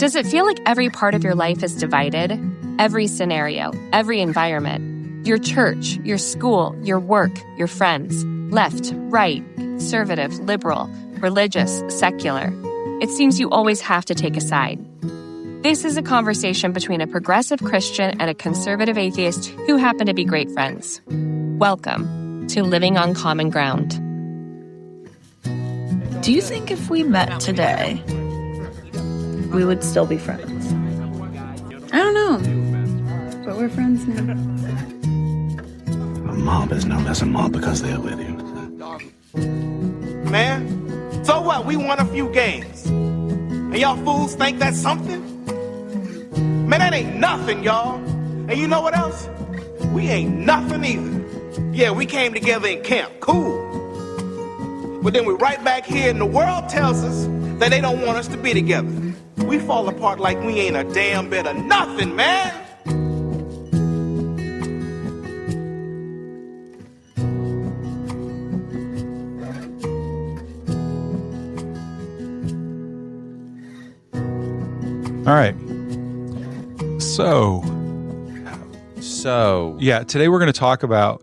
Does it feel like every part of your life is divided? Every scenario, every environment, your church, your school, your work, your friends, left, right, conservative, liberal, religious, secular. It seems you always have to take a side. This is a conversation between a progressive Christian and a conservative atheist who happen to be great friends. Welcome to Living on Common Ground. Do you think if we met today, we would still be friends? I don't know, but we're friends now. A mob is known as a mob because they're with you. Man, so what? We won a few games. And y'all fools think that's something? Man, that ain't nothing, y'all. And you know what else? We ain't nothing either. Yeah, we came together in camp. Cool. But then we're right back here and the world tells us that they don't want us to be together. We fall apart like we ain't a damn bit of nothing, man. All right. So yeah, today we're going to talk about,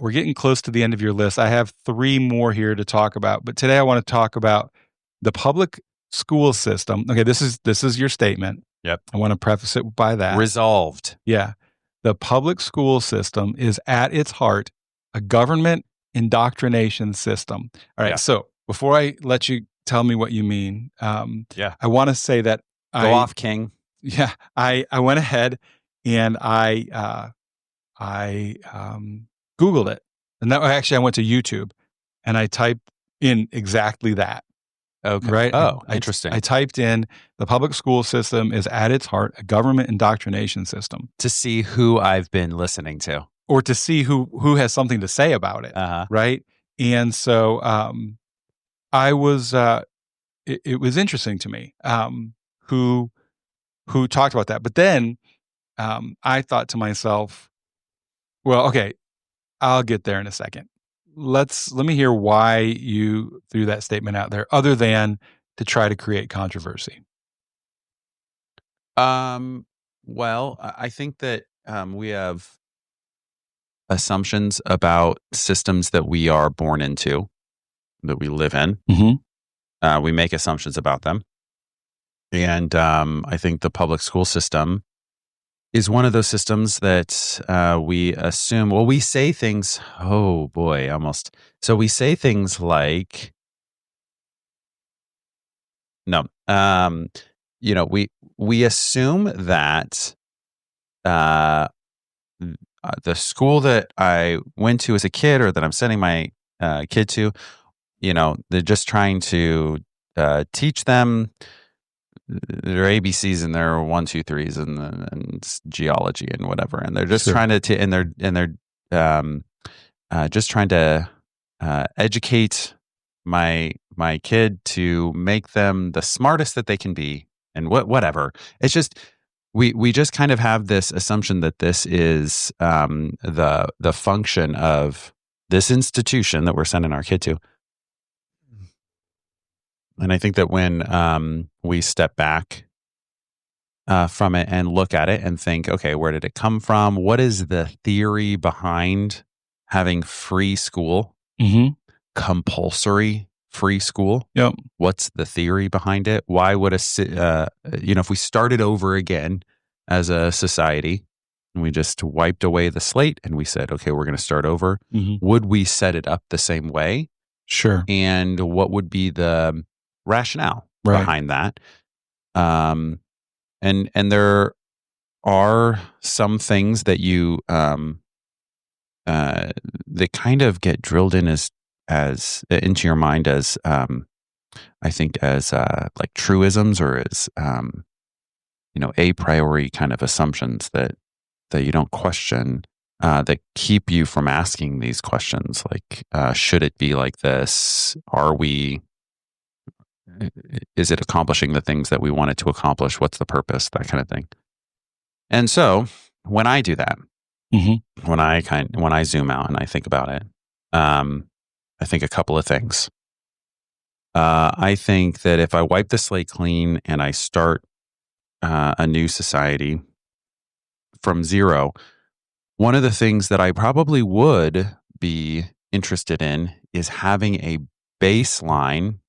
we're getting close to the end of your list. I have 3 more here to talk about, but today I want to talk about the public school system. Okay, this is your statement. Yep. I want to preface it by that. Resolved. Yeah. The public school system is at its heart a government indoctrination system. All right. Yeah. So before I let you tell me what you mean, Yeah. I want to say that Go off, King. Yeah, I went ahead and I Googled it, and that actually I went to YouTube and I typed in exactly that. Okay. Right. Oh, interesting. I typed in the public school system is at its heart a government indoctrination system To see who I've been listening to. or to see who has something to say about it. Uh-huh. Right. And so I was it was interesting to me who talked about that. But then I thought to myself, well, okay, I'll get there in a second. Let me hear why you threw that statement out there, other than to try to create controversy. Well, I think that we have assumptions about systems that we are born into, that we live in. Mm-hmm. We make assumptions about them. And I think the public school system is one of those systems that we assume, well, we say things, oh boy, almost. So we say things like, no, we assume that the school that I went to as a kid, or that I'm sending my kid to, they're just trying to teach them their ABCs and their 1, 2, 3s and geology and whatever, and they're just trying to and they're just trying to educate my kid to make them the smartest that they can be, and whatever. It's just we just kind of have this assumption that this is the function of this institution that we're sending our kid to. And I think that when we step back from it and look at it and think, okay, where did it come from? What is the theory behind having free school, compulsory free school? Yep. What's the theory behind it? Why would if we started over again as a society and we just wiped away the slate and we said, okay, we're going to start over, would we set it up the same way? Sure. And what would be the rationale behind that? And there are some things that you that kind of get drilled in as into your mind as I think as like truisms, or as a priori kind of assumptions that you don't question, that keep you from asking these questions, like should it be like this? Is it accomplishing the things that we want it to accomplish? What's the purpose? That kind of thing. And so when I do that, when I zoom out and I think about it, I think a couple of things. I think that if I wipe the slate clean and I start a new society from zero, one of the things that I probably would be interested in is having a baseline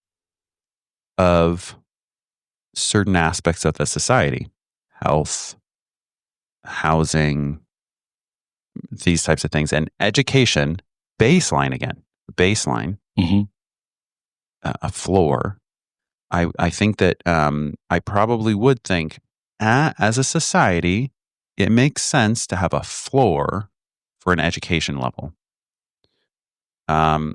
of certain aspects of the society: health, housing, these types of things, and education. Baseline again, a floor. I think that I probably would think, as a society, it makes sense to have a floor for an education level. Now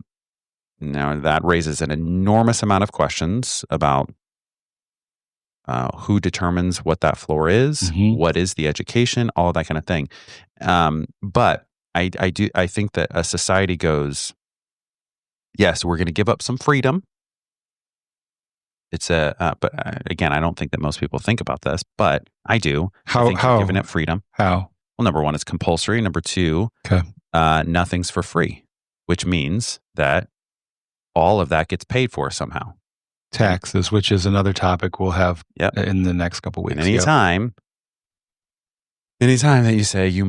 that raises an enormous amount of questions about who determines what that floor is, what is the education, all that kind of thing. But I think that a society goes, yes, we're going to give up some freedom. It's but again, I don't think that most people think about this, but I do. I think you're giving it freedom. How? Well, number one, it's compulsory. Number two, nothing's for free, which means that all of that gets paid for somehow. Taxes, which is another topic we'll have in the next couple of weeks. And anytime that you say you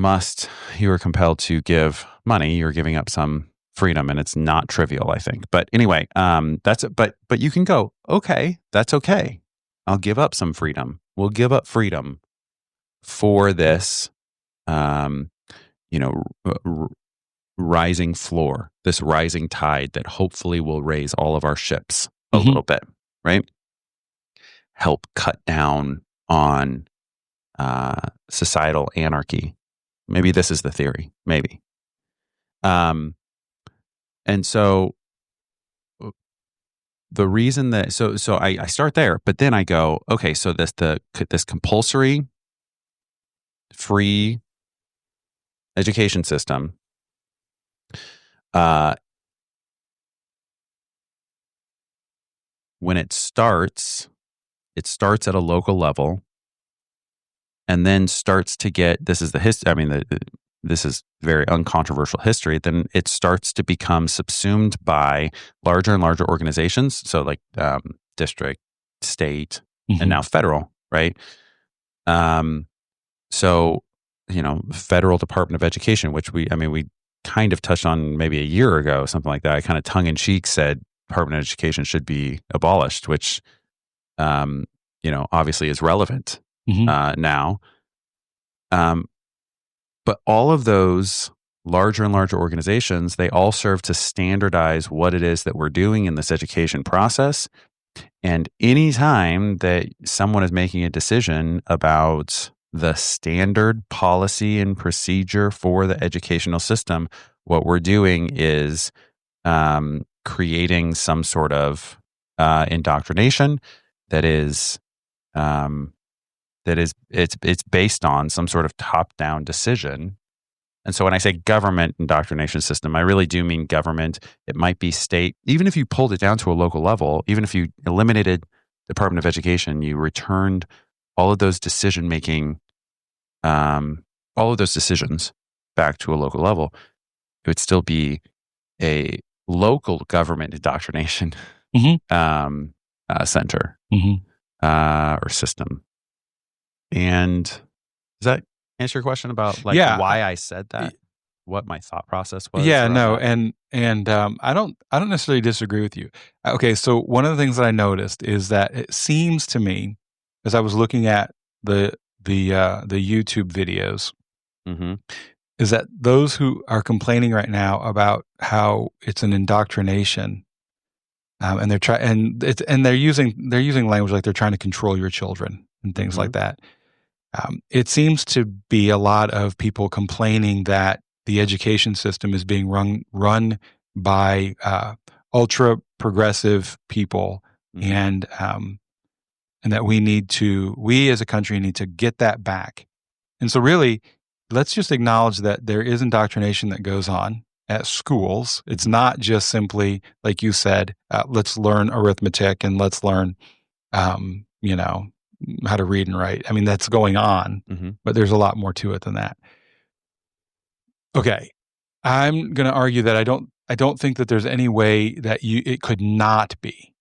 are compelled to give money, you're giving up some freedom, and it's not trivial, I think. But anyway, but you can go, okay, that's okay. I'll give up some freedom. We'll give up freedom for this, rising floor, this rising tide that hopefully will raise all of our ships a little bit, right? Help cut down on societal anarchy. Maybe this is the theory. Maybe. And so the reason that so I start there, but then I go, okay, so this compulsory free education system, when it starts at a local level, and then starts to get, this is the history, I mean, this is very uncontroversial history, then it starts to become subsumed by larger and larger organizations. So like district, state, and now federal, right? So, Federal Department of Education, which we kind of touched on maybe a year ago, something like that. I kind of tongue in cheek said Department of Education should be abolished, which, obviously is relevant now. But all of those larger and larger organizations, they all serve to standardize what it is that we're doing in this education process. And anytime that someone is making a decision about the standard policy and procedure for the educational system, what we're doing is creating some sort of indoctrination that is it's based on some sort of top-down decision. And so when I say government indoctrination system, I really do mean government. It might be state. Even if you pulled it down to a local level, even if you eliminated Department of Education, you returned all of those decision-making, all of those decisions back to a local level, it would still be a local government indoctrination center or system. And does that answer your question about why I said that? What my thought process was? Yeah, no, and I don't necessarily disagree with you. Okay, so one of the things that I noticed is that it seems to me, as I was looking at the YouTube videos, is that those who are complaining right now about how it's an indoctrination, and they're using language like they're trying to control your children and things like that. It seems to be a lot of people complaining that the education system is being run by ultra progressive people, and that we as a country need to get that back. And so really, let's just acknowledge that there is indoctrination that goes on at schools. It's not just simply, like you said, let's learn arithmetic and let's learn, how to read and write. I mean, that's going on, but there's a lot more to it than that. Okay. I'm going to argue that I don't think that there's any way that it could not be.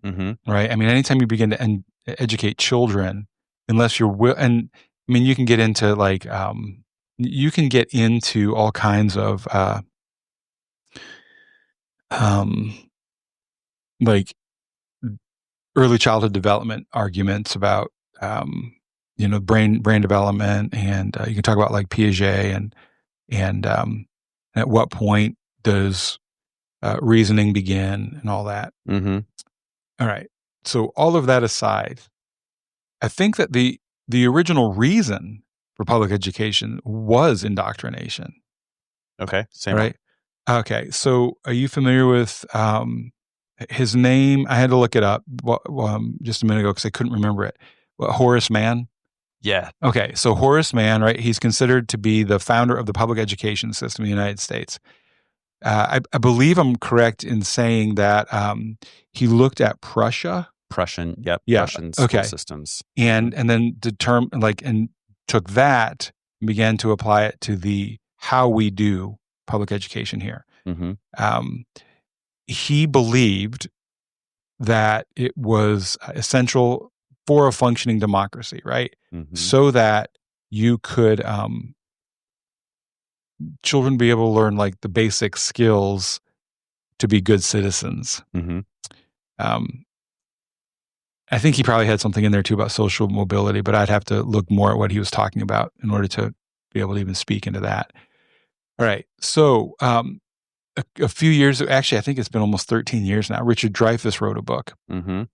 right? I mean, anytime you begin to educate children, unless you're and I mean, you can get into like you can get into all kinds of like early childhood development arguments about brain development, and you can talk about like Piaget and at what point does reasoning begin and all that. All right. So all of that aside, I think that the original reason for public education was indoctrination. Okay. Same. Right. Okay. So are you familiar with his name? I had to look it up just a minute ago because I couldn't remember it. Horace Mann? Yeah. Okay. So Horace Mann, right? He's considered to be the founder of the public education system in the United States. I believe I'm correct in saying that he looked at Prussian, Prussian school systems, and then and took that and began to apply it to the how we do public education here. He believed that it was essential for a functioning democracy, right? So that you could children be able to learn like the basic skills to be good citizens. I think he probably had something in there too about social mobility, but I'd have to look more at what he was talking about in order to be able to even speak into that. All right. So a few years, actually, I think it's been almost 13 years now, Richard Dreyfuss wrote a book. And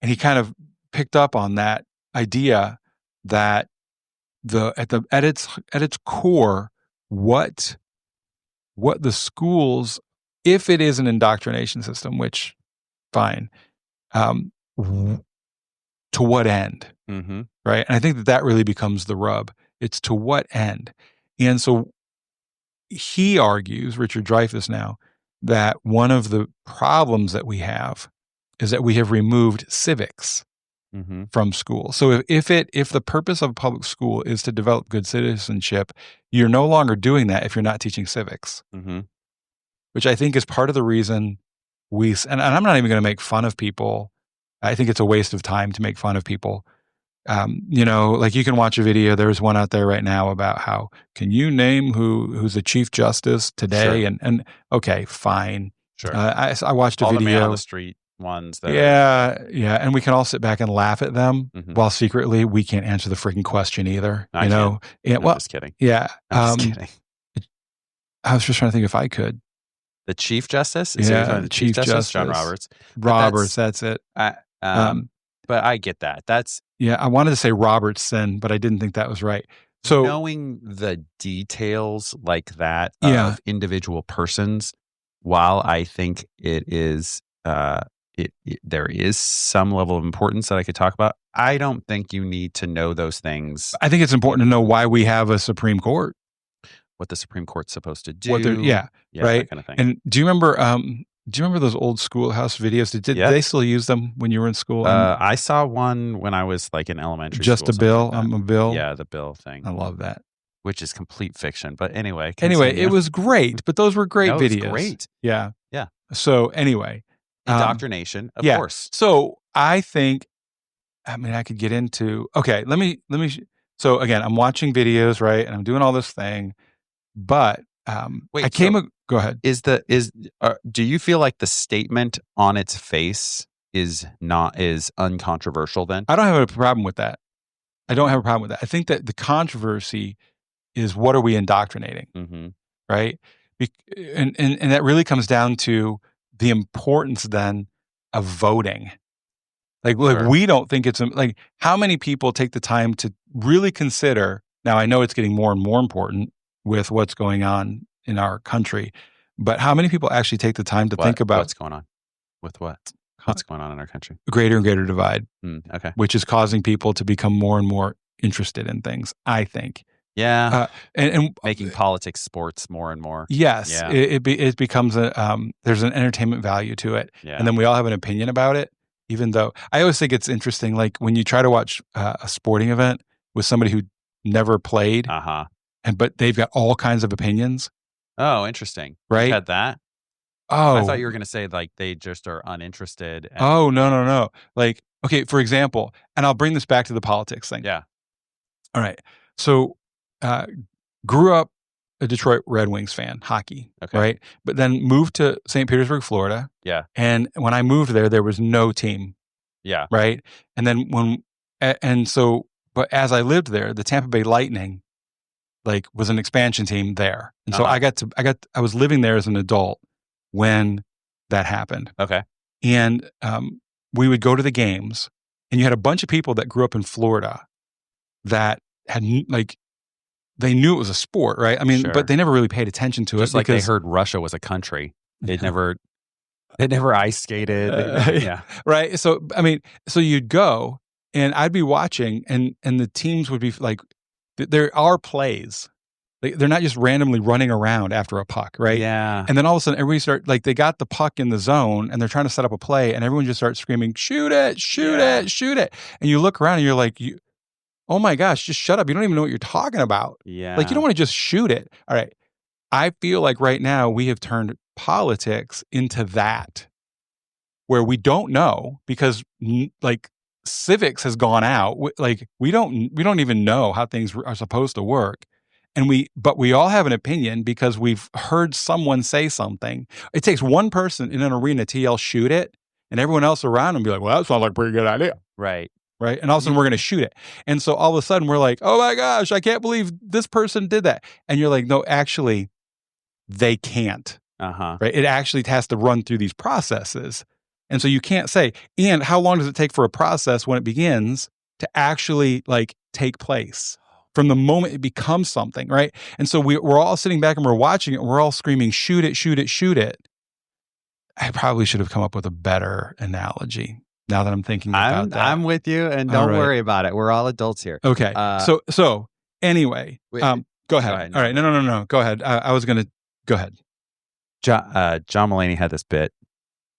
he kind of picked up on that idea that at its core, what the schools, if it is an indoctrination system, which fine, to what end, right? And I think that really becomes the rub. It's to what end, and so he argues, Richard Dreyfuss now, that one of the problems that we have is that we have removed civics from school. So if the purpose of a public school is to develop good citizenship, you're no longer doing that if you're not teaching civics, which I think is part of the reason and I'm not even going to make fun of people. I think it's a waste of time to make fun of people. Like you can watch a video. There's one out there right now about how can you name who's the Chief Justice today? Sure. And okay, fine. Sure. I watched a all video. The man on the street ones. That and we can all sit back and laugh at them while secretly we can't answer the freaking question either. I'm just kidding. Yeah. I'm just kidding. I was just trying to think if I could. The Chief Justice? The Chief Justice, John Roberts. That's it. But I get that. I wanted to say Robertson, but I didn't think that was right. So knowing the details like that of individual persons, while I think it is there is some level of importance that I could talk about, I don't think you need to know those things. I think it's important to know why we have a Supreme Court. What the Supreme Court's supposed to do. Right? That kind of thing. And do you remember those old schoolhouse videos? Did they still use them when you were in school? I saw one when I was like in elementary Just school. a bill? Like I'm a bill? Yeah, the bill thing. I love that. Which is complete fiction. But anyway. It was great. But those were great videos. It was great. Yeah. Yeah. So anyway. Indoctrination, of course. So I think, I could get into, okay, let me, so again, I'm watching videos, right? And I'm doing all this thing, but go ahead. Do you feel like the statement on its face is uncontroversial then? I don't have a problem with that. I think that the controversy is what are we indoctrinating, right? And that really comes down to the importance then of voting. Like we don't think it's like how many people take the time to really consider. Now I know it's getting more and more important with what's going on in our country, but how many people actually take the time to think about what's going on with what's going on in our country? A greater and greater divide, which is causing people to become more and more interested in things, I think. Yeah, and making politics sports more and more. Yes, yeah. It becomes there's an entertainment value to it, and then we all have an opinion about it. Even though I always think it's interesting, like when you try to watch a sporting event with somebody who never played, but they've got all kinds of opinions. Oh, interesting. Right? You've had that? Oh, I thought you were going to say like they just are uninterested. And, oh, no. Like, okay, for example, and I'll bring this back to the politics thing. yeah. All right. So, grew up a Detroit Red Wings fan, hockey, Okay. right? But then moved to St. Petersburg, Florida. Yeah. And when I moved there was no team, Yeah. right? And then but as I lived there, the Tampa Bay Lightning, like, was an expansion team there. And so I was living there as an adult when that happened. Okay. And we would go to the games, and you had a bunch of people that grew up in Florida that had, like, they knew it was a sport, right? I mean, Sure. but they never really paid attention to Just it like they because heard Russia was a country. It never ice skated. Yeah. right. So, I mean, so you'd go and I'd be watching and the teams would be like, there are plays. They're not just randomly running around after a puck, right? Yeah. And then all of a sudden everybody like, they got the puck in the zone and they're trying to set up a play and everyone just starts screaming, shoot it, shoot it, shoot it. And you look around and you're like, oh my gosh, just shut up. You don't even know what you're talking about. Yeah. Like, you don't want to just shoot it. All right. I feel like right now we have turned politics into that, where we don't know because, like, civics has gone out. Like, we don't even know how things are supposed to work. But we all have an opinion because we've heard someone say something. It takes one person in an arena to yell, shoot it. And everyone else around them be like, well, that sounds like a pretty good idea. Right. Right. And all of a sudden we're going to shoot it. And so all of a sudden we're like, oh my gosh, I can't believe this person did that. And you're like, no, actually, they can't. Uh-huh. Right. It actually has to run through these processes. And so you can't say, and how long does it take for a process when it begins to actually, like, take place from the moment it becomes something, right? And so we're all sitting back and we're watching it and we're all screaming, shoot it, shoot it, shoot it. I probably should have come up with a better analogy. Now that I'm thinking about that. I'm with you, and don't worry about it. We're all adults here. Okay. So anyway, wait, go ahead. All right. No. Go ahead. I was going to go ahead. John Mulaney had this bit.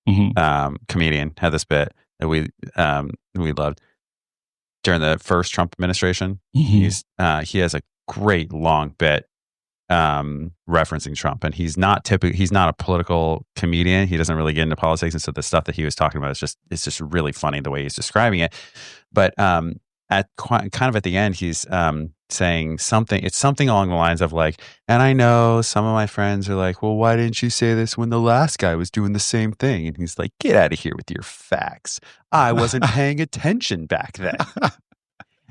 Mm-hmm. Comedian had this bit that we loved during the first Trump administration. Mm-hmm. He has a great long bit referencing Trump, and he's not a political comedian. He doesn't really get into politics, and so the stuff that he was talking about it's just really funny the way he's describing it. But at the end, he's saying something. It's something along the lines of like, and I know some of my friends are like, well, why didn't you say this when the last guy was doing the same thing? And he's like, get out of here with your facts. I wasn't paying attention back then.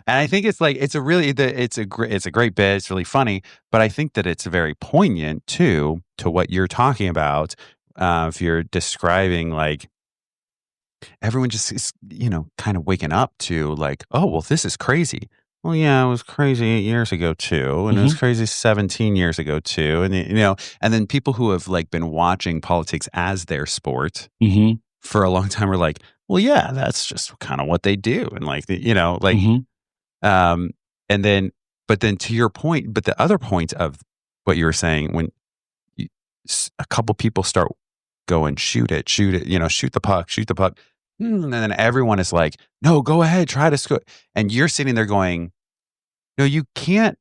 And I think it's like it's a great bit. It's really funny, but I think that it's very poignant too to what you're talking about. If you're describing, like, everyone just is, kind of waking up to like, oh, well, this is crazy. Well, yeah, it was crazy 8 years ago too, and it was crazy 17 years ago too, and and then people who have like been watching politics as their sport for a long time are like, well, yeah, that's just kind of what they do, and like, and then, but then to your point, but the other point of what you were saying, when a couple people start going, shoot it, shoot the puck. And then everyone is like, no, go ahead, try to score. And you're sitting there going, no, you can't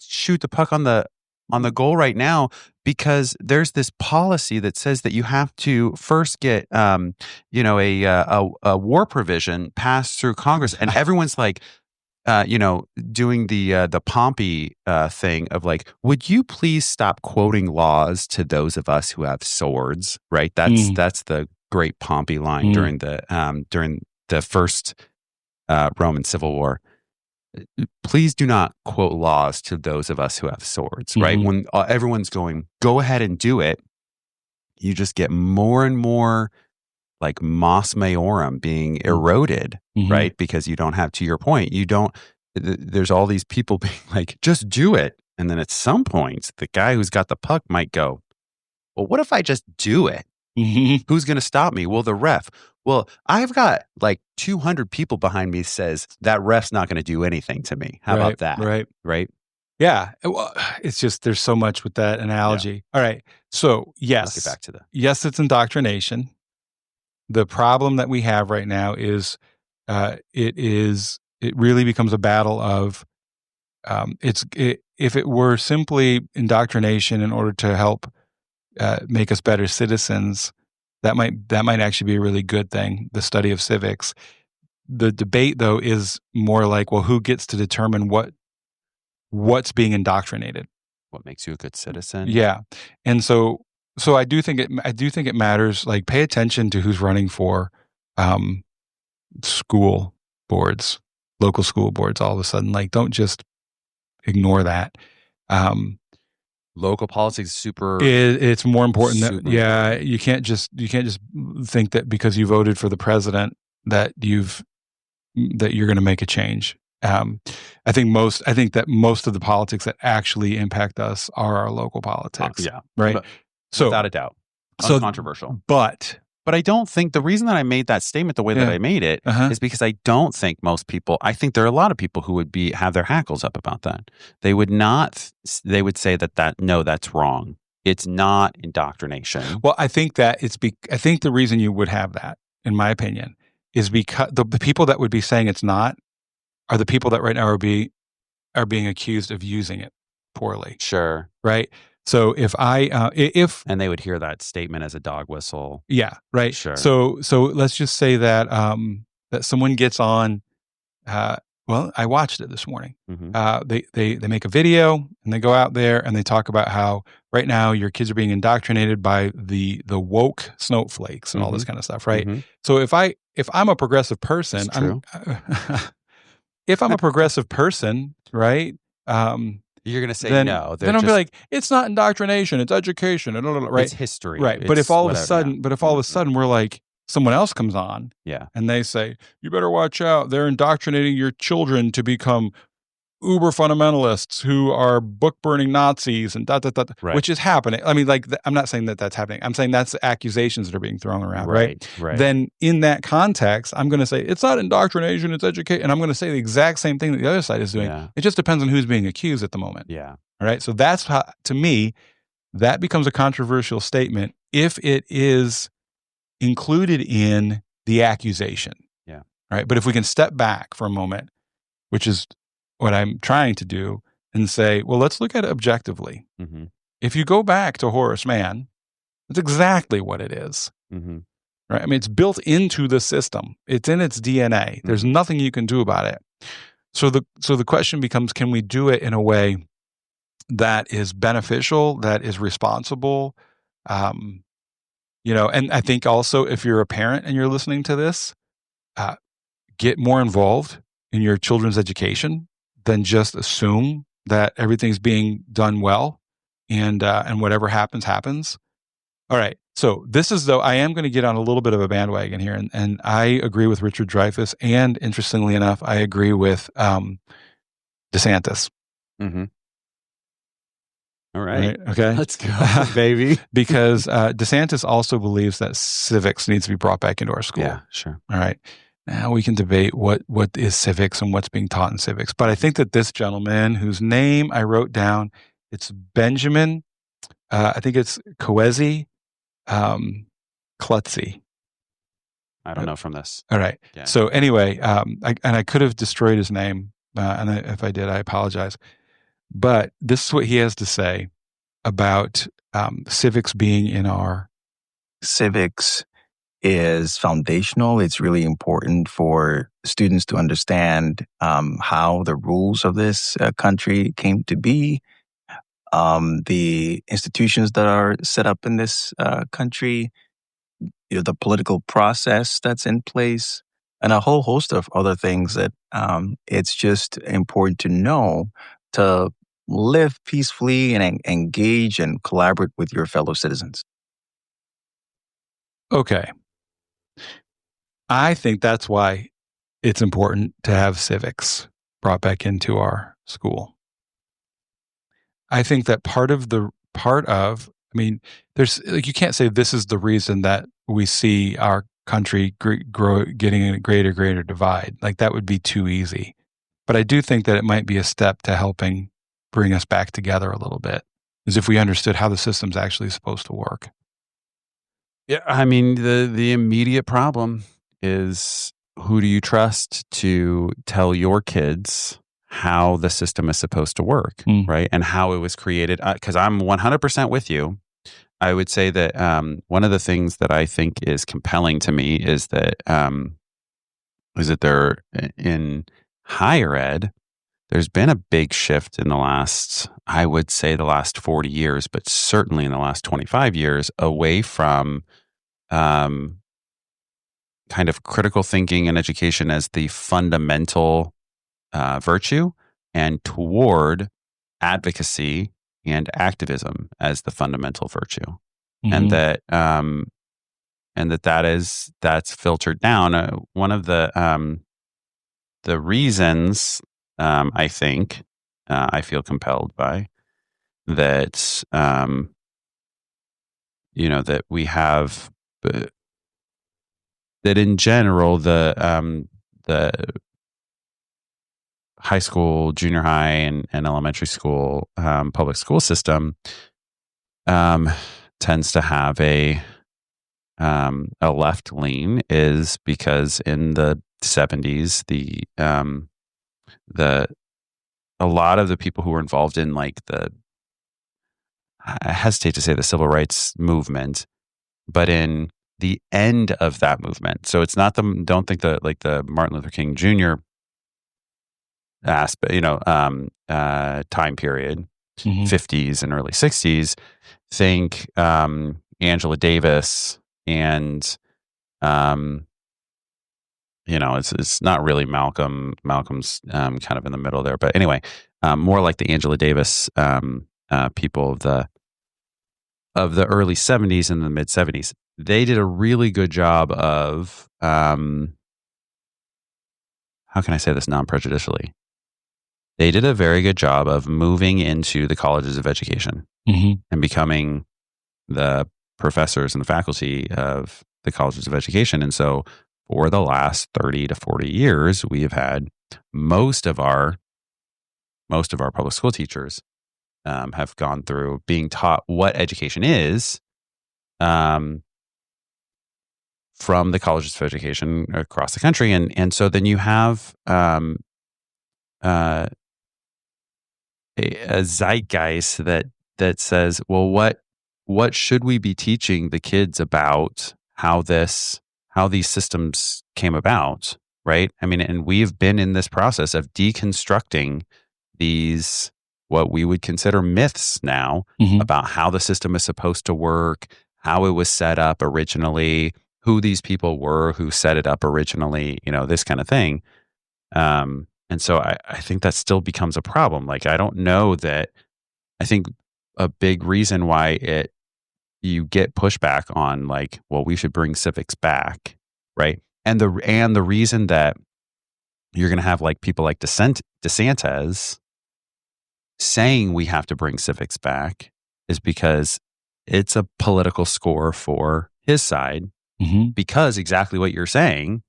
shoot the puck on the goal right now, because there's this policy that says that you have to first get, a war provision passed through Congress. And everyone's like, doing the Pompey thing of like, would you please stop quoting laws to those of us who have swords, right? That's the great Pompey line during the first Roman Civil War. Please do not quote laws to those of us who have swords, right? When everyone's going, go ahead and do it, you just get more and more like mos maiorum being eroded, right? Because you don't have, to your point, there's all these people being like, just do it. And then at some point, the guy who's got the puck might go, well, what if I just do it? Who's going to stop me? Well, the ref. Well, I've got like 200 people behind me says that ref's not going to do anything to me. How about that? Right. Yeah. Well, it's just, there's so much with that analogy. Yeah. All right. So yes, let's get back to yes, it's indoctrination. The problem that we have right now is, it really becomes a battle of, if it were simply indoctrination in order to help make us better citizens, that might actually be a really good thing, the study of civics. The debate, though, is more like, well, who gets to determine what's being indoctrinated? What makes you a good citizen? Yeah. And so I do think it matters. Like, pay attention to who's running for school boards, local school boards all of a sudden. Like, don't just ignore that. Local politics is super. It's more important. Super you can't just think that because you voted for the president that you're going to make a change. I think that most of the politics that actually impact us are our local politics. Yeah. Right. So without a doubt, uncontroversial. But I don't think the reason that I made that statement the way that I made it is because I don't think most people. I think there are a lot of people who would have their hackles up about that. They would not. They would say no, that's wrong. It's not indoctrination. Well, I think that I think the reason you would have that, in my opinion, is because the people that would be saying it's not are the people that right now are being accused of using it poorly. Sure. Right. So if and they would hear that statement as a dog whistle. Yeah. Right. Sure. So let's just say that that someone gets on. Well, I watched it this morning. Mm-hmm. They make a video and they go out there and they talk about how right now your kids are being indoctrinated by the woke snowflakes and all this kind of stuff. Right. Mm-hmm. So if I'm a progressive person, if I'm a progressive person, right? You're going to say then, no. Then I'll be like, it's not indoctrination, it's education, right? It's history, right? But if all of a sudden we're like, someone else comes on, and they say, you better watch out, they're indoctrinating your children to become uber fundamentalists who are book burning Nazis and which is happening. I mean, like, I'm not saying that that's happening. I'm saying that's the accusations that are being thrown around, right? Then in that context, I'm going to say it's not indoctrination, it's education, and I'm going to say the exact same thing that the other side is doing. Yeah. It just depends on who's being accused at the moment. Yeah. All right. So that's how, to me, that becomes a controversial statement if it is included in the accusation. Yeah. Right. But if we can step back for a moment, which is what I'm trying to do, and say, well, let's look at it objectively. Mm-hmm. If you go back to Horace Mann, that's exactly what it is. Mm-hmm. Right? I mean, it's built into the system. It's in its DNA. Mm-hmm. There's nothing you can do about it. So the question becomes, can we do it in a way that is beneficial, that is responsible? And I think also if you're a parent and you're listening to this, get more involved in your children's education than just assume that everything's being done well and whatever happens. All right. So this is, though, I am going to get on a little bit of a bandwagon here, and I agree with Richard Dreyfuss, and interestingly enough, I agree with DeSantis. Mm-hmm. All right. Okay. Let's go, baby. Because DeSantis also believes that civics needs to be brought back into our school. Yeah, sure. All right. Now we can debate what is civics and what's being taught in civics. But I think that this gentleman, whose name I wrote down, it's Benjamin, I think it's Kwesi Klutzy. I don't know from this. All right. Yeah. So anyway, I could have destroyed his name, if I did, I apologize. But this is what he has to say about civics being in our... Civics is foundational. It's really important for students to understand how the rules of this country came to be, the institutions that are set up in this country, the political process that's in place, and a whole host of other things that it's just important to know to live peacefully and engage and collaborate with your fellow citizens. Okay. I think that's why it's important to have civics brought back into our school. I think that there's like, you can't say this is the reason that we see our country getting a greater divide. Like, that would be too easy. But I do think that it might be a step to helping bring us back together a little bit, as if we understood how the system's actually supposed to work. Yeah, I mean, the immediate problem is, who do you trust to tell your kids how the system is supposed to work, right? And how it was created. Because I'm 100% with you. I would say that one of the things that I think is compelling to me is that there in higher ed, there's been a big shift in the last, I would say the last 40 years, but certainly in the last 25 years, away from kind of critical thinking and education as the fundamental virtue, and toward advocacy and activism as the fundamental virtue. And that's filtered down. One of the reasons I think I feel compelled by that, that we have that in general the high school, junior high, and elementary school public school system tends to have a left lean, is because in the 70s, a lot of the people who were involved in I hesitate to say the civil rights movement, but in the end of that movement. So it's not don't think the Martin Luther King Jr. aspect, time period, 50s and early 60s. Think Angela Davis and it's not really Malcolm. Malcolm's kind of in the middle there, but anyway, more like the Angela Davis people of the early 70s and the mid 70s. They did a really good job of how can I say this non-prejudicially? They did a very good job of moving into the colleges of education and becoming the professors and the faculty of the colleges of education. And so for the last 30 to 40 years, we have had most of our public school teachers have gone through being taught what education is from the colleges of education across the country. And so then you have a zeitgeist that says, well, what should we be teaching the kids about how these systems came about, right? I mean, and we've been in this process of deconstructing these, what we would consider myths now, about how the system is supposed to work, how it was set up originally, who these people were who set it up originally, this kind of thing. And so I think that still becomes a problem. Like, I don't know that, I think a big reason why you get pushback on well, we should bring civics back, right? And the reason that you're going to have people like DeSantis saying we have to bring civics back is because it's a political score for his side. Because exactly what you're saying,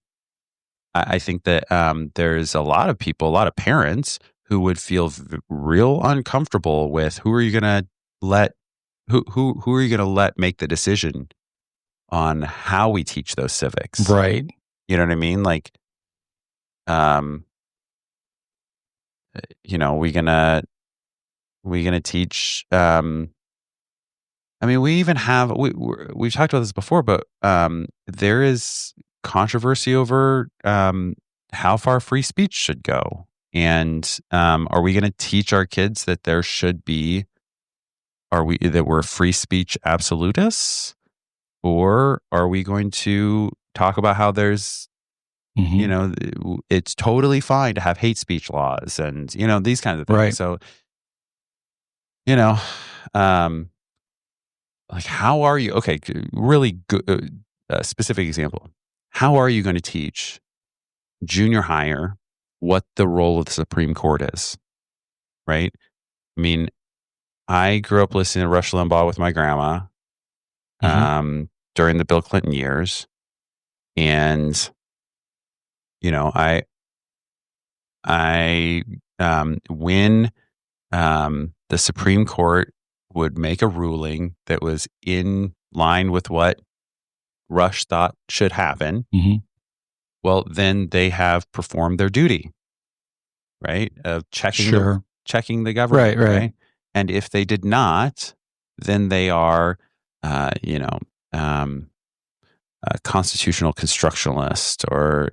I think that there's a lot of people, a lot of parents who would feel real uncomfortable with who are you going to let make the decision on how we teach those civics, right? You know what I mean? We gonna teach. I mean, we even have we've talked about this before, but there is controversy over how far free speech should go, and are we going to teach our kids that there should be? That we're free speech absolutists, or are we going to talk about how there's, it's totally fine to have hate speech laws and these kinds of things. Right. So, how are you? Okay, really good specific example. How are you going to teach junior higher what the role of the Supreme Court is? Right. I mean, I grew up listening to Rush Limbaugh with my grandma during the Bill Clinton years. And, when the Supreme Court would make a ruling that was in line with what Rush thought should happen, well, then they have performed their duty, right? Of checking the government, right? And if they did not, then they are you know, a constitutional constructionalist, or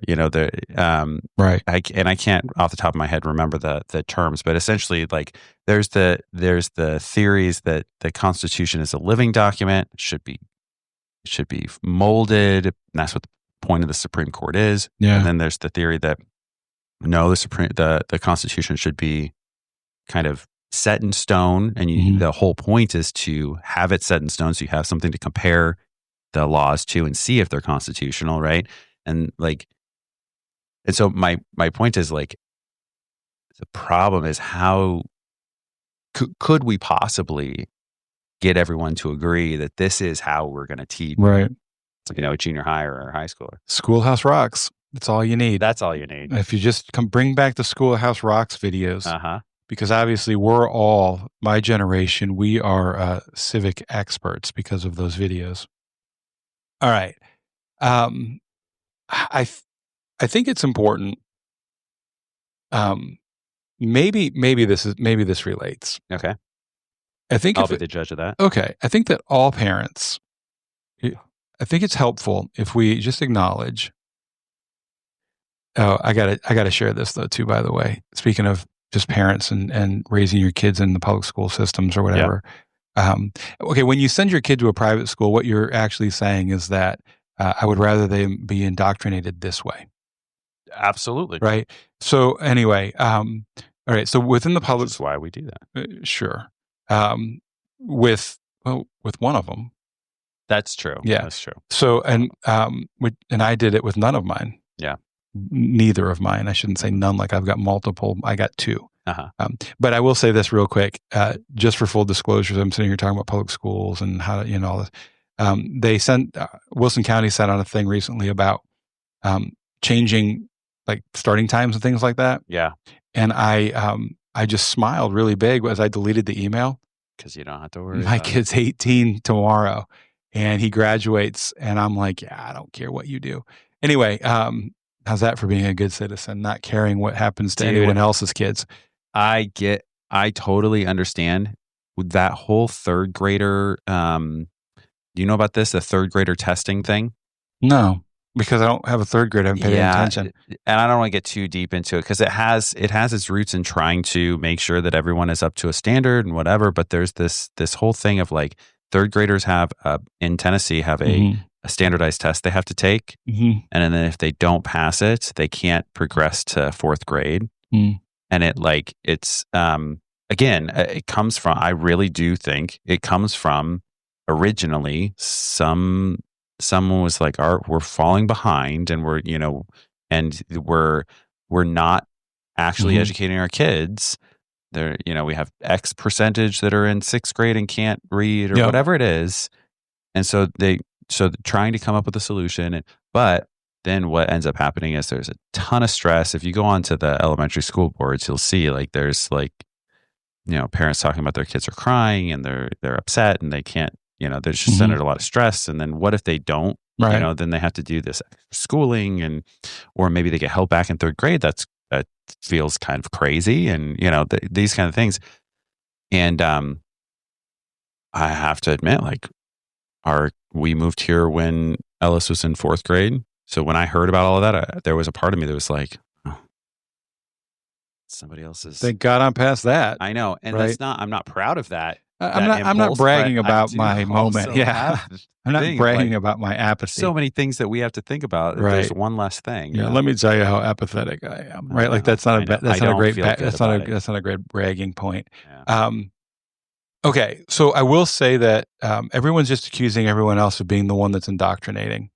Right. I can't off the top of my head remember the terms, but essentially, like, there's the theories that the Constitution is a living document, should be molded. And that's what the point of the Supreme Court is. Yeah. And then there's the theory that no, the Constitution should be kind of set in stone, and the whole point is to have it set in stone, so you have something to compare the laws to and see if they're constitutional, right? And so my point is, like, the problem is, how could we possibly get everyone to agree that this is how we're going to teach, right? A junior high or high schooler. Schoolhouse Rocks. That's all you need. That's all you need. If you just bring back the Schoolhouse Rocks videos, because obviously my generation, we are civic experts because of those videos. All right. I think it's important. Maybe this relates. Okay. I think I'll be the judge of that. Okay. I think that all parents, I think it's helpful if we just acknowledge. Oh, I gotta share this though too, by the way. Speaking of just parents and raising your kids in the public school systems or whatever. Yeah. Okay. When you send your kid to a private school, what you're actually saying is that I would rather they be indoctrinated this way. Absolutely. Right. So anyway, all right. So within the public, that's why we do that. Sure. With one of them. That's true. Yeah, that's true. So and I did it with none of mine. Yeah. Neither of mine. I shouldn't say none. Like I've got multiple. I got two. But I will say this real quick, just for full disclosure. I'm sitting here talking about public schools and how all this. They sent Wilson County sent out a thing recently about changing like starting times and things like that. Yeah. And I just smiled really big as I deleted the email, because you don't have to worry. My kid's 18 tomorrow, and he graduates, and I'm like, yeah, I don't care what you do. Anyway, how's that for being a good citizen, not caring what happens to anyone else's kids? I totally understand that whole third grader. Do you know about this? The third grader testing thing? No, because I don't have a third grader. I haven't paid any attention. And I don't want to get too deep into it because it has its roots in trying to make sure that everyone is up to a standard and whatever. But there's this whole thing of like third graders have in Tennessee have a standardized test they have to take. And then if they don't pass it, they can't progress to fourth grade. And it's again, it comes from, I really do think it comes from originally someone was like, we're falling behind and we're not actually educating our kids. There, we have X percentage that are in sixth grade and can't read or whatever it is. And so trying to come up with a solution, but then what ends up happening is there's a ton of stress. If you go onto the elementary school boards, you'll see there's parents talking about their kids are crying and they're upset and they can't, they're just under a lot of stress. And then what if they don't, then they have to do this schooling or maybe they get held back in third grade. That feels kind of crazy. And, these kind of things. And I have to admit, we moved here when Ellis was in fourth grade. So when I heard about all of that, there was a part of me that was like, oh, somebody else's. Thank God I'm past that. I know. And I'm not proud of that. I'm not bragging about my moment. Yeah. I'm not bragging about my apathy. So many things that we have to think about. Right. There's one less thing. Yeah. Let me tell you how apathetic I am. Right. That's not a great bragging point. Yeah. Okay. So I will say that everyone's just accusing everyone else of being the one that's indoctrinating.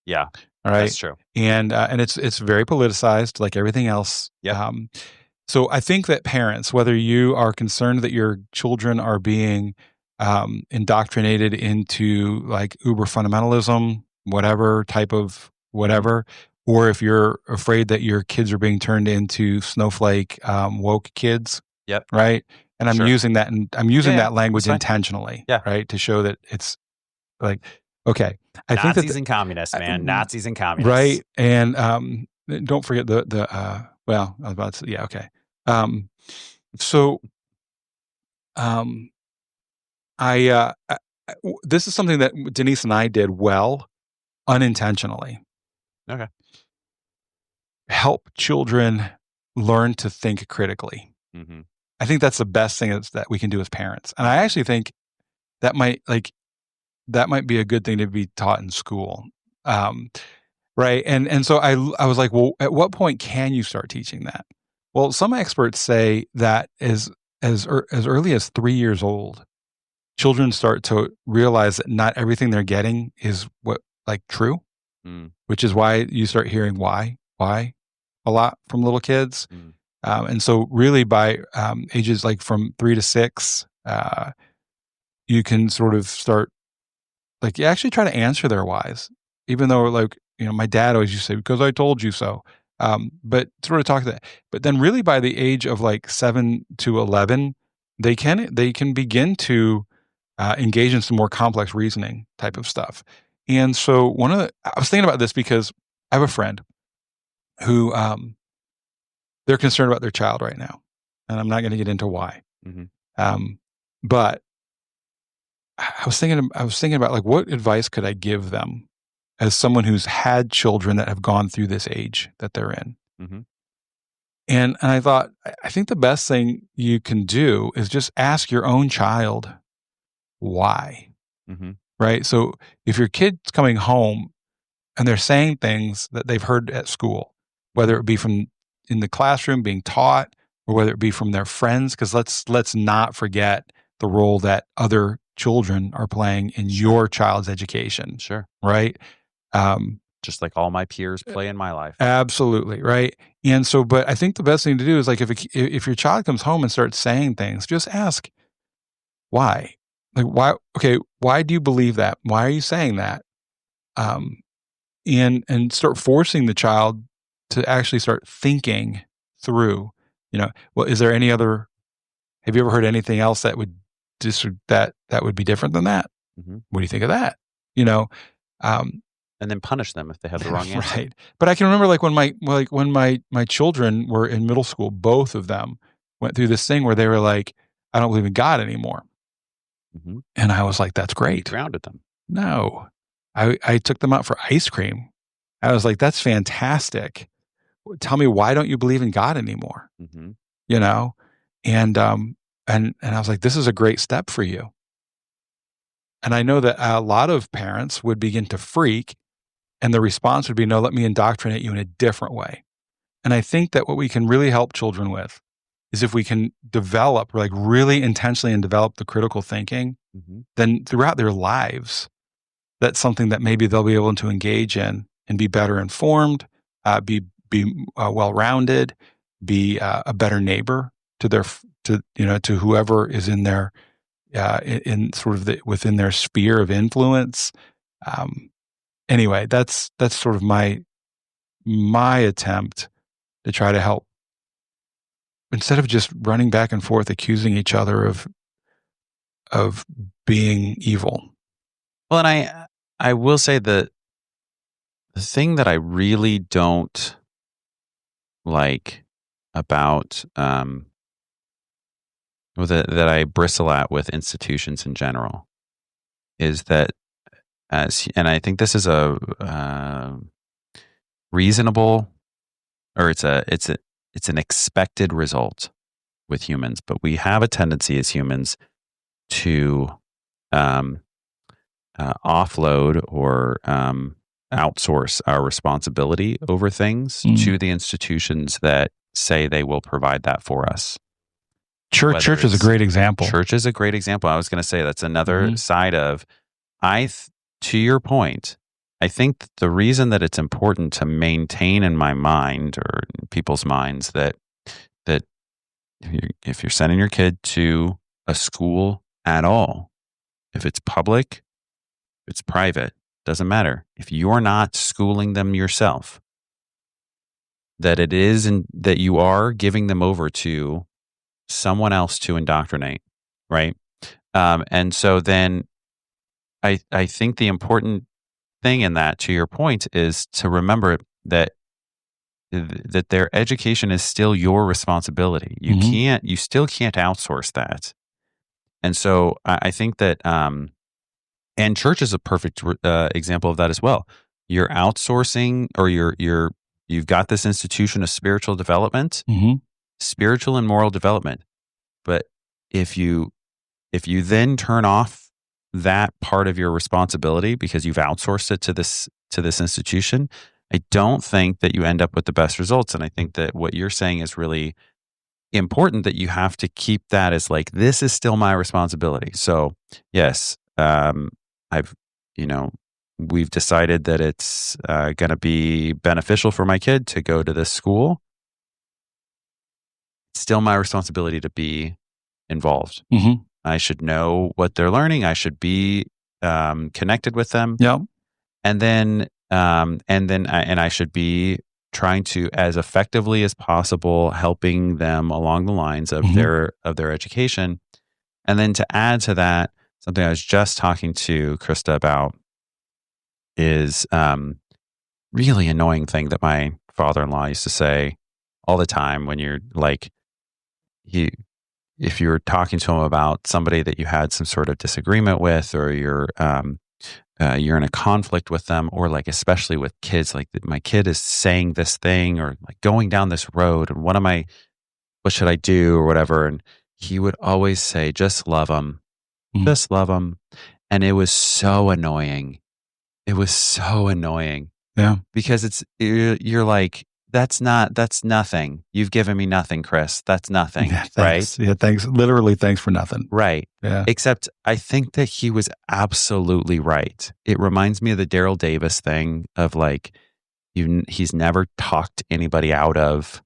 Yeah. All right. That's true. And it's very politicized like everything else. Yeah. So I think that parents, whether you are concerned that your children are being indoctrinated into like uber fundamentalism, whatever type of whatever, or if you're afraid that your kids are being turned into snowflake woke kids. Yep. Right. And I'm using that and I'm using that language intentionally. Yeah. Right. To show that it's like, okay. I think Nazis and communists, man. Nazis and communists. Right. And don't forget well, I was about to say, yeah, okay. I this is something that Denise and I did well, unintentionally. Okay. Help children learn to think critically. Mm-hmm. I think that's the best thing that we can do as parents. And I actually think that might be a good thing to be taught in school. Right. And so I was like, well, at what point can you start teaching that? Well, some experts say that as early as 3 years old, children start to realize that not everything they're getting is true, which is why you start hearing why a lot from little kids. And so really by ages like from 3 to 6, you can sort of start, you actually try to answer their whys, even though my dad always used to say, because I told you so. But sort of talk that. But then really by the age of 7 to 11, they can begin to engage in some more complex reasoning type of stuff. And so I was thinking about this because I have a friend who they're concerned about their child right now, and I'm not going to get into why. But I was thinking about what advice could I give them as someone who's had children that have gone through this age that they're in. And I thought, I think the best thing you can do is just ask your own child why. Right? So if your kid's coming home and they're saying things that they've heard at school, whether it be from in the classroom being taught or whether it be from their friends, because let's not forget the role that other children are playing in your child's education. Sure. Right? Just like all my peers play in my life. Absolutely. Right. And so, but I think the best thing to do is if your child comes home and starts saying things, just ask why. Why? Okay. Why do you believe that? Why are you saying that? And start forcing the child to actually start thinking through, well, is there any other, have you ever heard anything else that would that would be different than that? What do you think of that? And then punish them if they have the wrong answer. Right. But I can remember when my children were in middle school, both of them went through this thing where they were like, I don't believe in God anymore. And I was like, that's great. You grounded them. No. I took them out for ice cream. I was like, that's fantastic. Tell me, why don't you believe in God anymore? And I was like, this is a great step for you. And I know that a lot of parents would begin to freak, and the response would be, no, let me indoctrinate you in a different way. And I think that what we can really help children with is if we can develop, really intentionally and develop the critical thinking, then throughout their lives, that's something that maybe they'll be able to engage in and be better informed, be well-rounded, be a better neighbor to whoever is in their in sort of within their sphere of influence. Anyway, that's sort of my attempt to try to help, instead of just running back and forth accusing each other of being evil. Well, and I will say that the thing that I really don't like about that I bristle at with institutions in general is that and I think this is a reasonable, or it's an expected result with humans, but we have a tendency as humans to offload or outsource our responsibility over things to the institutions that say they will provide that for us. Church is a great example. Church is a great example. I was going to say that's another side of, to your point, I think the reason that it's important to maintain in my mind or in people's minds that if you're sending your kid to a school at all, if it's public, if it's private, doesn't matter. If you're not schooling them yourself, that that you are giving them over to someone else to indoctrinate, right? And so then I think the important thing in that, to your point, is to remember that their education is still your responsibility. You still can't outsource that. And so I think that And church is a perfect example of that as well. You're outsourcing, or you've got this institution of spiritual development, spiritual and moral development. But if you then turn off that part of your responsibility because you've outsourced it to this institution, I don't think that you end up with the best results. And I think that what you're saying is really important, that you have to keep that as like, this is still my responsibility. So yes, we've decided that it's going to be beneficial for my kid to go to this school. It's still my responsibility to be involved. I should know what they're learning. I should be connected with them. Yeah. And then I should be trying to, as effectively as possible, helping them along the lines of their education. And then to add to that, something I was just talking to Krista about is really annoying thing that my father-in-law used to say all the time when you're like, if you're talking to him about somebody that you had some sort of disagreement with, or you're in a conflict with them, or like especially with kids, like my kid is saying this thing or like going down this road, and what should I do or whatever, and he would always say, just love them, just love them. And it was so annoying. It was so annoying. Yeah. Because you're like, that's nothing. You've given me nothing, Chris. That's nothing. Yeah, right? Yeah, thanks. Literally, thanks for nothing. Right. Yeah. Except I think that he was absolutely right. It reminds me of the Daryl Davis thing of like, he's never talked anybody out of,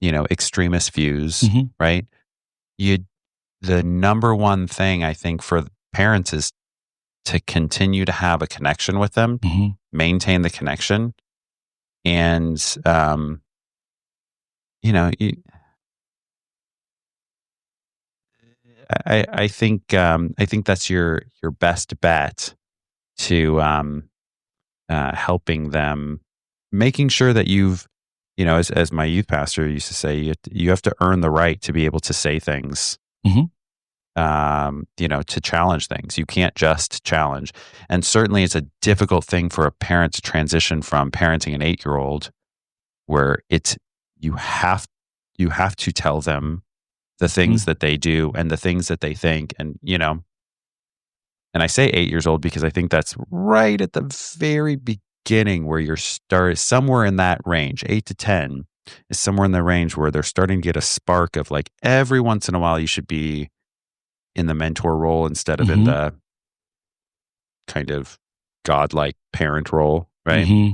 extremist views, right? The number one thing I think for parents is to continue to have a connection with them, maintain the connection. And, I think that's your best bet to helping them, making sure that you've, as my youth pastor used to say, you have to earn the right to be able to say things, to challenge things. You can't just challenge. And certainly it's a difficult thing for a parent to transition from parenting an 8-year-old where you have to tell them the things that they do and the things that they think. And, and I say 8 years old because I think that's right at the very beginning where you're somewhere in that range. 8 to 10 is somewhere in the range where they're starting to get a spark of like, every once in a while you should be in the mentor role instead of in the kind of godlike parent role, right?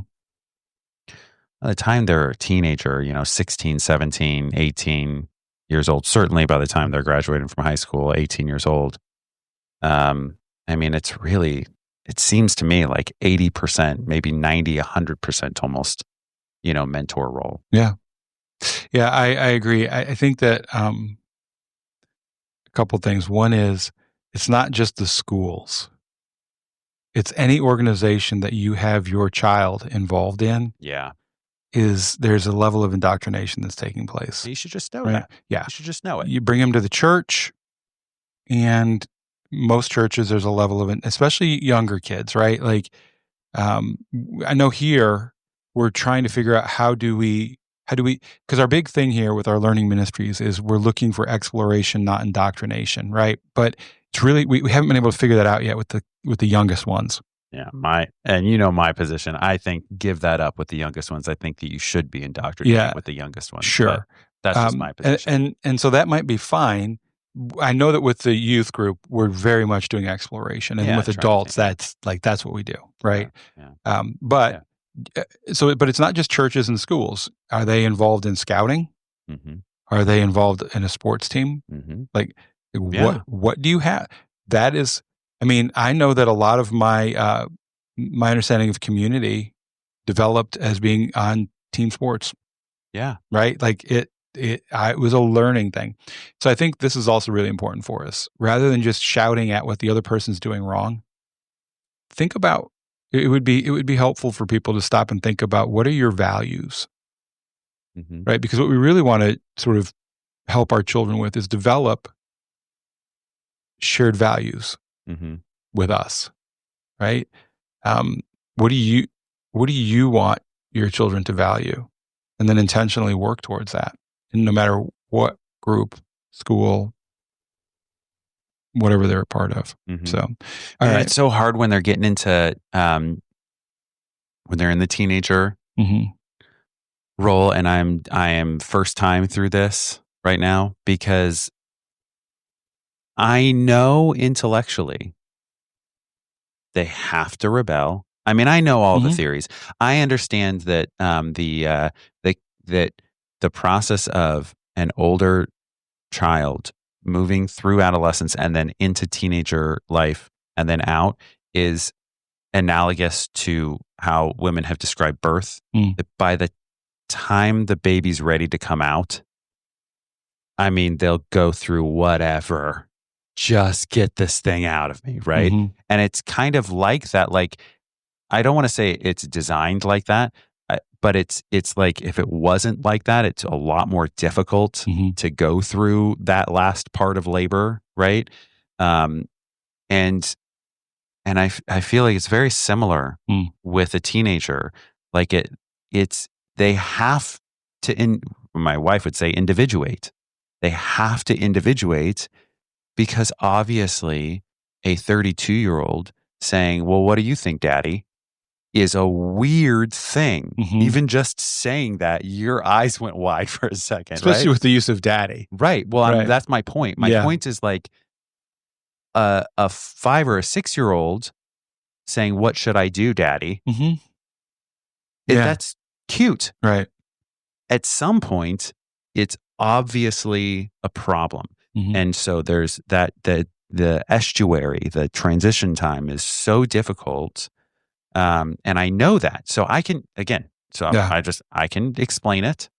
By the time they're a teenager, 16, 17, 18 years old, certainly by the time they're graduating from high school, 18 years old. It seems to me like 80%, maybe 90, 100% almost, mentor role. Yeah. Yeah, I agree. I think that a couple things. One is, it's not just the schools. It's any organization that you have your child involved in. Yeah. There's a level of indoctrination that's taking place. You should just know that. Yeah. You should just know it. You bring them to the church, and most churches, there's a level of it, especially younger kids, right? Like, I know here we're trying to figure out how do we, because our big thing here with our learning ministries is we're looking for exploration, not indoctrination, right? But it's really, we haven't been able to figure that out yet with the youngest ones. Yeah, my position, I think give that up with the youngest ones. I think that you should be indoctrinating with the youngest ones. Sure. That's just my position. And so that might be fine. I know that with the youth group, we're very much doing exploration, and with adults, that's what we do, right? Yeah. But it's not just churches and schools. Are they involved in scouting? Are they involved in a sports team? Like, what do you have? That is, I know that a lot of my my understanding of community developed as being on team sports. Yeah. Right? Like it was a learning thing. So I think this is also really important for us. Rather than just shouting at what the other person's doing wrong, think about, it would be helpful for people to stop and think about, what are your values? Right? Because what we really want to sort of help our children with is develop shared values. with us, right? What do you want your children to value? And then intentionally work towards that, and no matter what group, school, whatever they're a part of. Mm-hmm. So, all right. It's so hard when they're getting into when they're in the teenager role, and I am first time through this right now, because I know intellectually they have to rebel. I mean, I know all the theories. I understand that that the process of an older child moving through adolescence and then into teenager life and then out is analogous to how women have described birth. That by the time the baby's ready to come out, I mean, they'll go through whatever. Just get this thing out of me, right? And it's kind of like that. Like, I don't want to say it's designed like that, but it's like, if it wasn't like that, it's a lot more difficult to go through that last part of labor, right? And I feel like it's very similar with a teenager. Like they have to, my wife would say, individuate. They have to individuate, because obviously a 32-year-old saying, well, what do you think, Daddy? Is a weird thing. Even just saying that, your eyes went wide for a second. Especially with the use of daddy. Right. Well, that's my point. My point is, like, a 5 or a 6-year-old saying, what should I do, Daddy? That's cute. Right. At some point, it's obviously a problem. And so there's that, the estuary, the transition time is so difficult. And I know that. So I can, again, I can explain it.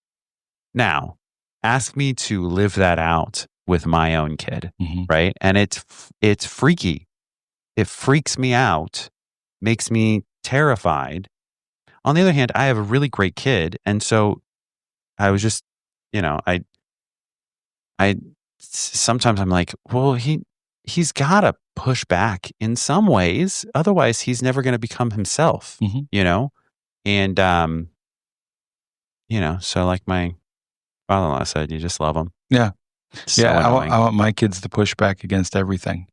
Now, ask me to live that out with my own kid, right? And it's freaky. It freaks me out, makes me terrified. On the other hand, I have a really great kid. And so I was just, I sometimes I'm like, well, he's got to push back in some ways. Otherwise, he's never going to become himself, And, so like my father-in-law said, you just love him. Yeah. So I want my kids to push back against everything.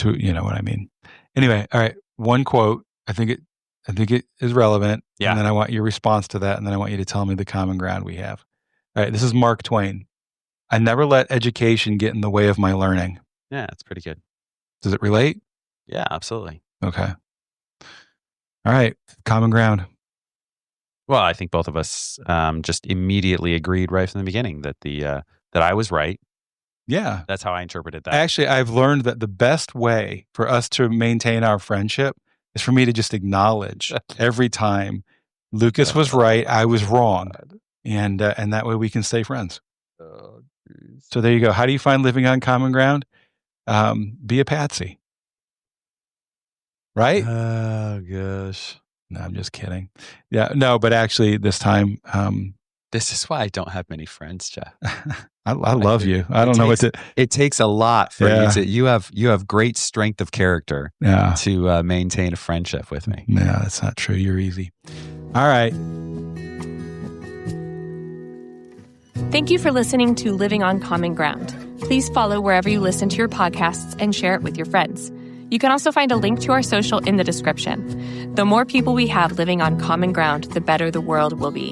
You know what I mean? Anyway, all right. One quote. I think it is relevant. Yeah. And then I want your response to that. And then I want you to tell me the common ground we have. All right. This is Mark Twain. I never let education get in the way of my learning. Yeah, that's pretty good. Does it relate? Yeah, absolutely. Okay. All right. Common ground. Well, I think both of us just immediately agreed right from the beginning that that I was right. Yeah. That's how I interpreted that. Actually, I've learned that the best way for us to maintain our friendship is for me to just acknowledge every time Lucas was right, I was wrong. And that way we can stay friends. Oh, so there you go. How do you find living on common ground? Be a patsy. Right? Oh, gosh. No, I'm just kidding. Yeah, no, but actually this time... this is why I don't have many friends, Jeff. I love you. I don't know what to... It takes a lot for you to... You have great strength of character to maintain a friendship with me. No, that's not true. You're easy. All right. Thank you for listening to Living on Common Ground. Please follow wherever you listen to your podcasts and share it with your friends. You can also find a link to our social in the description. The more people we have living on common ground, the better the world will be.